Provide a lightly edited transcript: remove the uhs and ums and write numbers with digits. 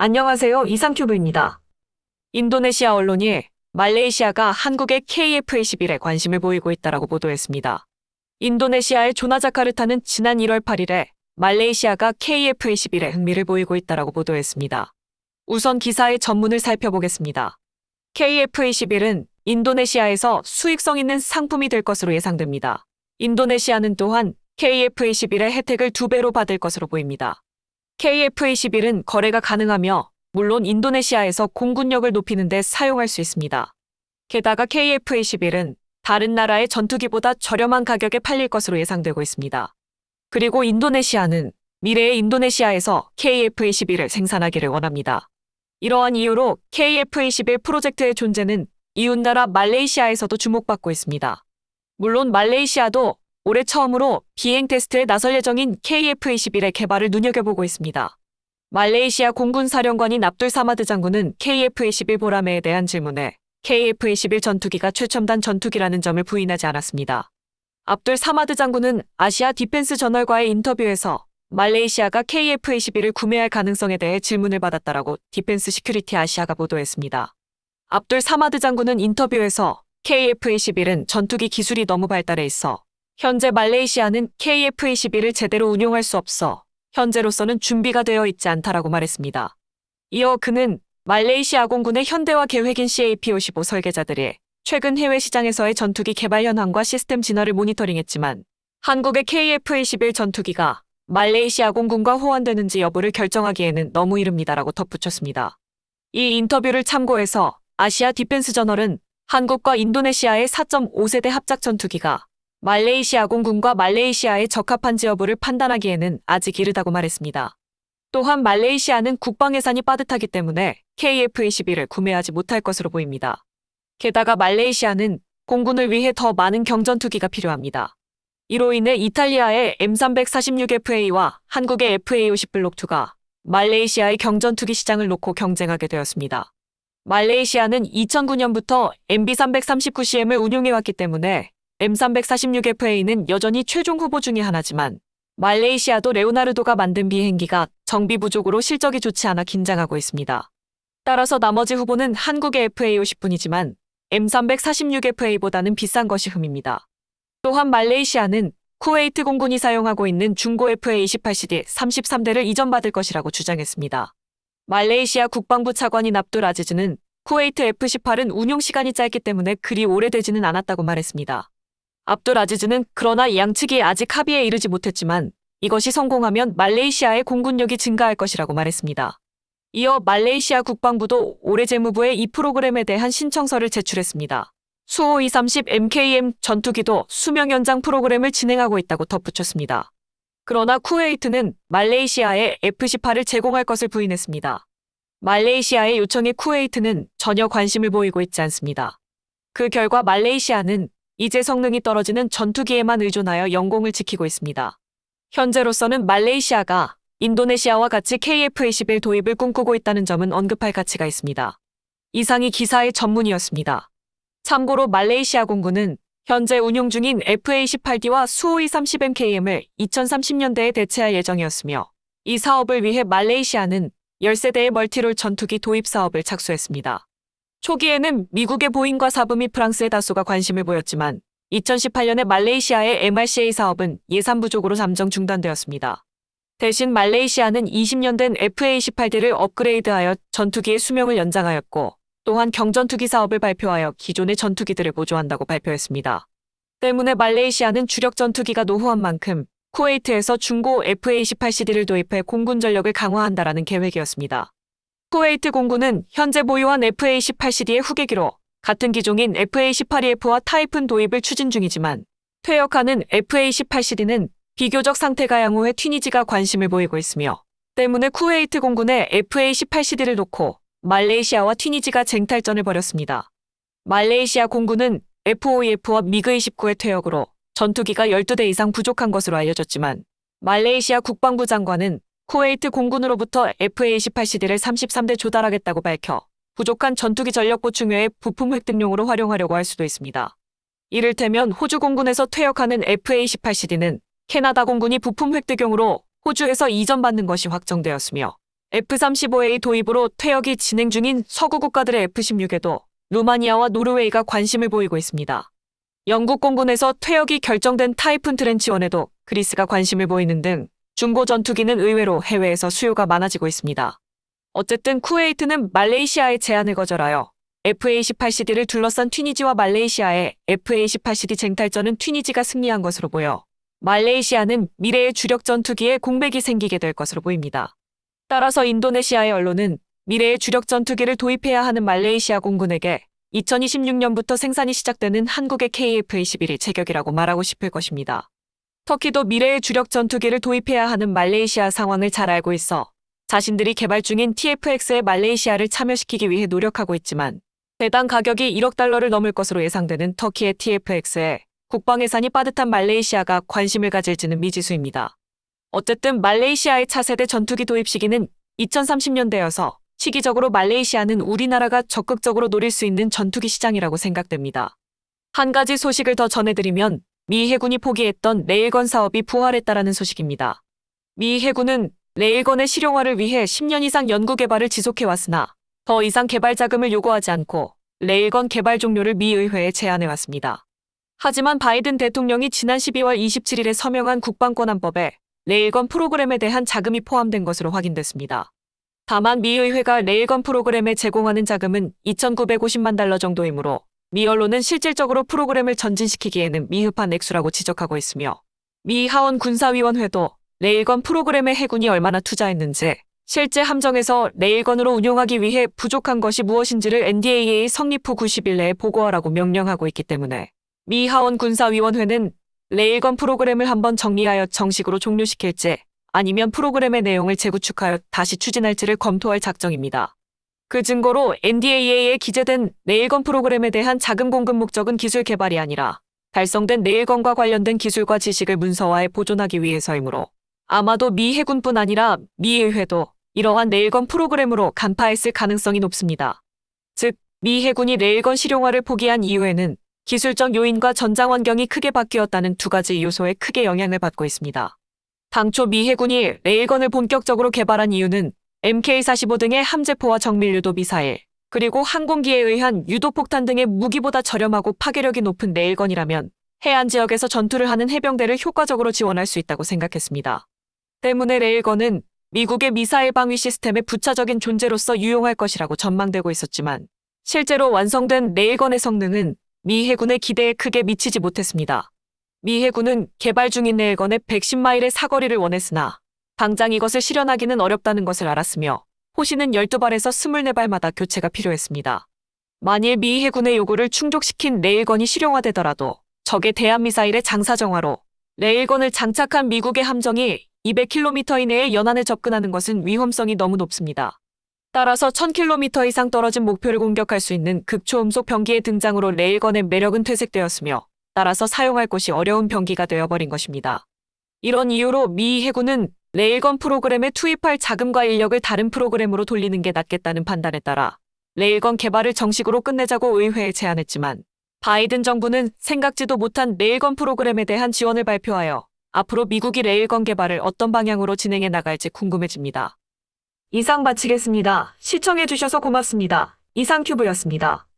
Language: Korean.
안녕하세요. 이상큐브입니다. 인도네시아 언론이 말레이시아가 한국의 KF-21에 관심을 보이고 있다고 보도했습니다. 인도네시아의 조나자카르타는 지난 1월 8일에 말레이시아가 KF-21에 흥미를 보이고 있다고 보도했습니다. 우선 기사의 전문을 살펴보겠습니다. KF-21은 인도네시아에서 수익성 있는 상품이 될 것으로 예상됩니다. 인도네시아는 또한 KF-21의 혜택을 2배로 받을 것으로 보입니다. KF-21은 거래가 가능하며 물론 인도네시아에서 공군력을 높이는 데 사용할 수 있습니다. 게다가 KF-21은 다른 나라의 전투기보다 저렴한 가격에 팔릴 것으로 예상되고 있습니다. 그리고 인도네시아는 미래의 인도네시아에서 KF-21을 생산하기를 원합니다. 이러한 이유로 KF-21 프로젝트의 존재는 이웃나라 말레이시아에서도 주목받고 있습니다. 물론 말레이시아도 올해 처음으로 비행 테스트에 나설 예정인 KF-21의 개발을 눈여겨보고 있습니다. 말레이시아 공군 사령관인 압둘 사마드 장군은 KF-21 보라매에 대한 질문에 KF-21 전투기가 최첨단 전투기라는 점을 부인하지 않았습니다. 압둘 사마드 장군은 아시아 디펜스 저널과의 인터뷰에서 말레이시아가 KF-21을 구매할 가능성에 대해 질문을 받았다라고 디펜스 시큐리티 아시아가 보도했습니다. 압둘 사마드 장군은 인터뷰에서 KF-21은 전투기 기술이 너무 발달해 있어 현재 말레이시아는 KF-21을 제대로 운용할 수 없어 현재로서는 준비가 되어 있지 않다라고 말했습니다. 이어 그는 말레이시아 공군의 현대화 계획인 CAP-55 설계자들이 최근 해외 시장에서의 전투기 개발 현황과 시스템 진화를 모니터링했지만 한국의 KF-21 전투기가 말레이시아 공군과 호환되는지 여부를 결정하기에는 너무 이릅니다라고 덧붙였습니다. 이 인터뷰를 참고해서 아시아 디펜스 저널은 한국과 인도네시아의 4.5세대 합작 전투기가 말레이시아 공군과 말레이시아에 적합한지 여부를 판단하기에는 아직 이르다고 말했습니다. 또한 말레이시아는 국방 예산이 빠듯하기 때문에 KF-21을 구매하지 못할 것으로 보입니다. 게다가 말레이시아는 공군을 위해 더 많은 경전투기가 필요합니다. 이로 인해 이탈리아의 M346FA와 한국의 FA50 블록2가 말레이시아의 경전투기 시장을 놓고 경쟁하게 되었습니다. 말레이시아는 2009년부터 MB339CM을 운용해왔기 때문에 M346FA는 여전히 최종 후보 중의 하나지만 말레이시아도 레오나르도가 만든 비행기가 정비 부족으로 실적이 좋지 않아 긴장하고 있습니다. 따라서 나머지 후보는 한국의 FA50뿐이지만 M346FA보다는 비싼 것이 흠입니다. 또한 말레이시아는 쿠웨이트 공군이 사용하고 있는 중고 FA28CD 33대를 이전받을 것이라고 주장했습니다. 말레이시아 국방부 차관인 압둘 아지즈는 쿠웨이트 F18은 운용 시간이 짧기 때문에 그리 오래되지는 않았다고 말했습니다. 압둘 아지즈는 그러나 양측이 아직 합의에 이르지 못했지만 이것이 성공하면 말레이시아의 공군력이 증가할 것이라고 말했습니다. 이어 말레이시아 국방부도 올해 재무부에 이 프로그램에 대한 신청서를 제출했습니다. 수호 230 MKM 전투기도 수명 연장 프로그램을 진행하고 있다고 덧붙였습니다. 그러나 쿠웨이트는 말레이시아에 F18을 제공할 것을 부인했습니다. 말레이시아의 요청에 쿠웨이트는 전혀 관심을 보이고 있지 않습니다. 그 결과 말레이시아는 이제 성능이 떨어지는 전투기에만 의존하여 영공을 지키고 있습니다. 현재로서는 말레이시아가 인도네시아와 같이 KF-21 도입을 꿈꾸고 있다는 점은 언급할 가치가 있습니다. 이상이 기사의 전문이었습니다. 참고로 말레이시아 공군은 현재 운용 중인 FA-18D와 수호이 30MKM을 2030년대에 대체할 예정이었으며 이 사업을 위해 말레이시아는 10세대의 멀티롤 전투기 도입 사업을 착수했습니다. 초기에는 미국의 보잉과 사브 및 프랑스의 다소가 관심을 보였지만 2018년에 말레이시아의 MRCA 사업은 예산 부족으로 잠정 중단되었습니다. 대신 말레이시아는 20년 된 FA-18D를 업그레이드하여 전투기의 수명을 연장하였고 또한 경전투기 사업을 발표하여 기존의 전투기들을 보조한다고 발표했습니다. 때문에 말레이시아는 주력 전투기가 노후한 만큼 쿠웨이트에서 중고 FA-18CD를 도입해 공군 전력을 강화한다라는 계획이었습니다. 쿠웨이트 공군은 현재 보유한 FA-18CD의 후계기로 같은 기종인 FA-18EF와 타이푼 도입을 추진 중이지만 퇴역하는 FA-18CD는 비교적 상태가 양호해 튀니지가 관심을 보이고 있으며 때문에 쿠웨이트 공군의 FA-18CD를 놓고 말레이시아와 튀니지가 쟁탈전을 벌였습니다. 말레이시아 공군은 F-5EF와 미그-29의 퇴역으로 전투기가 12대 이상 부족한 것으로 알려졌지만 말레이시아 국방부 장관은 쿠웨이트 공군으로부터 FA-18CD를 33대 조달하겠다고 밝혀 부족한 전투기 전력 보충 외에 부품 획득용으로 활용하려고 할 수도 있습니다. 이를테면 호주 공군에서 퇴역하는 FA-18CD는 캐나다 공군이 부품 획득용으로 호주에서 이전받는 것이 확정되었으며 F-35A 도입으로 퇴역이 진행 중인 서구 국가들의 F-16에도 루마니아와 노르웨이가 관심을 보이고 있습니다. 영국 공군에서 퇴역이 결정된 타이푼 트렌치1에도 그리스가 관심을 보이는 등 중고 전투기는 의외로 해외에서 수요가 많아지고 있습니다. 어쨌든 쿠웨이트는 말레이시아의 제안을 거절하여 FA-18CD를 둘러싼 튀니지와 말레이시아의 FA-18CD 쟁탈전은 튀니지가 승리한 것으로 보여 말레이시아는 미래의 주력 전투기에 공백이 생기게 될 것으로 보입니다. 따라서 인도네시아의 언론은 미래의 주력 전투기를 도입해야 하는 말레이시아 공군에게 2026년부터 생산이 시작되는 한국의 KF-21이 제격이라고 말하고 싶을 것입니다. 터키도 미래의 주력 전투기를 도입해야 하는 말레이시아 상황을 잘 알고 있어 자신들이 개발 중인 TFX에 말레이시아를 참여시키기 위해 노력하고 있지만 배당 가격이 1억 달러를 넘을 것으로 예상되는 터키의 TFX에 국방 예산이 빠듯한 말레이시아가 관심을 가질지는 미지수입니다. 어쨌든 말레이시아의 차세대 전투기 도입 시기는 2030년대여서 시기적으로 말레이시아는 우리나라가 적극적으로 노릴 수 있는 전투기 시장이라고 생각됩니다. 한 가지 소식을 더 전해드리면 미 해군이 포기했던 레일건 사업이 부활했다라는 소식입니다. 미 해군은 레일건의 실용화를 위해 10년 이상 연구 개발을 지속해왔으나 더 이상 개발 자금을 요구하지 않고 레일건 개발 종료를 미 의회에 제안해왔습니다. 하지만 바이든 대통령이 지난 12월 27일에 서명한 국방권한법에 레일건 프로그램에 대한 자금이 포함된 것으로 확인됐습니다. 다만 미 의회가 레일건 프로그램에 제공하는 자금은 2,950만 달러 정도이므로 미 언론은 실질적으로 프로그램을 전진시키기에는 미흡한 액수라고 지적하고 있으며 미 하원 군사위원회도 레일건 프로그램에 해군이 얼마나 투자했는지 실제 함정에서 레일건으로 운용하기 위해 부족한 것이 무엇인지를 NDAA 성립 후 90일 내에 보고하라고 명령하고 있기 때문에 미 하원 군사위원회는 레일건 프로그램을 한번 정리하여 정식으로 종료시킬지 아니면 프로그램의 내용을 재구축하여 다시 추진할지를 검토할 작정입니다. 그 증거로 NDAA에 기재된 레일건 프로그램에 대한 자금 공급 목적은 기술 개발이 아니라 달성된 레일건과 관련된 기술과 지식을 문서화해 보존하기 위해서이므로 아마도 미 해군뿐 아니라 미 의회도 이러한 레일건 프로그램으로 간파했을 가능성이 높습니다. 즉, 미 해군이 레일건 실용화를 포기한 이유에는 기술적 요인과 전장 환경이 크게 바뀌었다는 두 가지 요소에 크게 영향을 받고 있습니다. 당초 미 해군이 레일건을 본격적으로 개발한 이유는 MK-45 등의 함재포와 정밀유도 미사일, 그리고 항공기에 의한 유도폭탄 등의 무기보다 저렴하고 파괴력이 높은 레일건이라면 해안 지역에서 전투를 하는 해병대를 효과적으로 지원할 수 있다고 생각했습니다. 때문에 레일건은 미국의 미사일 방위 시스템의 부차적인 존재로서 유용할 것이라고 전망되고 있었지만 실제로 완성된 레일건의 성능은 미 해군의 기대에 크게 미치지 못했습니다. 미 해군은 개발 중인 레일건의 110마일의 사거리를 원했으나 당장 이것을 실현하기는 어렵다는 것을 알았으며 호시는 12발에서 24발마다 교체가 필요했습니다. 만일 미 해군의 요구를 충족시킨 레일건이 실용화되더라도 적의 대한미사일의 장사정화로 레일건을 장착한 미국의 함정이 200km 이내의 연안에 접근하는 것은 위험성이 너무 높습니다. 따라서 1000km 이상 떨어진 목표를 공격할 수 있는 극초음속 병기의 등장으로 레일건의 매력은 퇴색되었으며 따라서 사용할 곳이 어려운 병기가 되어버린 것입니다. 이런 이유로 미 해군은 레일건 프로그램에 투입할 자금과 인력을 다른 프로그램으로 돌리는 게 낫겠다는 판단에 따라 레일건 개발을 정식으로 끝내자고 의회에 제안했지만 바이든 정부는 생각지도 못한 레일건 프로그램에 대한 지원을 발표하여 앞으로 미국이 레일건 개발을 어떤 방향으로 진행해 나갈지 궁금해집니다. 이상 마치겠습니다. 시청해주셔서 고맙습니다. 이상큐브였습니다.